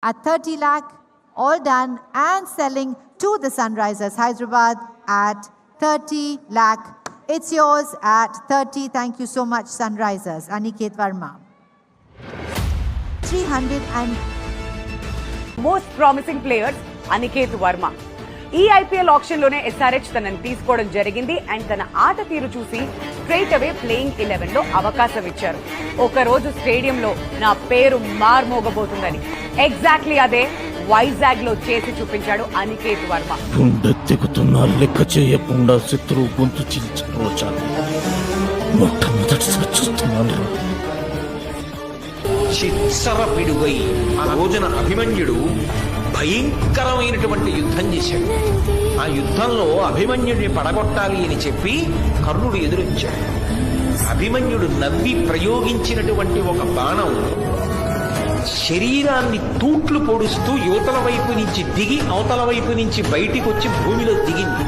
at 30 lakh, all done and selling to the Sunrisers Hyderabad at 30 lakh. It's yours at 30. Thank you so much, Sunrisers. Aniket Verma. 300 and most promising players Aniket Varma. ఈ IPL option లోనే SRH తనని తీసుకోవడం జరిగింది and తన ఆట తీరు చూసి straight అవే playing 11 లో అవకాశం ఇచ్చారు. ఒక రోజు స్టేడియంలో నా పేరు మార్మోగబోతుందని ఎగ్జాక్ట్లీ అదే వైజాగ్ లో చేసి చూపించాడు అనికేత్ వర్మ. లెక్క చేయకుండా శత్రువు గొంతు చిల్చాను. మొట్టమొదటిసారి చూస్తున్నాను. చిత్సర పిడుగై ఆ రోజున అభిమన్యుడు భయంకరమైనటువంటి యుద్ధం చేశాడు. ఆ యుద్ధంలో అభిమన్యుడిని పడగొట్టాలి అని చెప్పి కర్ణుడు ఎదురొచ్చాడు. అభిమన్యుడు నవ్వి ప్రయోగించినటువంటి ఒక బాణం శరీరాన్ని తూట్లు పొడుస్తూ యువతల వైపు నుంచి దిగి అవతల వైపు నుంచి బయటికి వచ్చి భూమిలో దిగింది.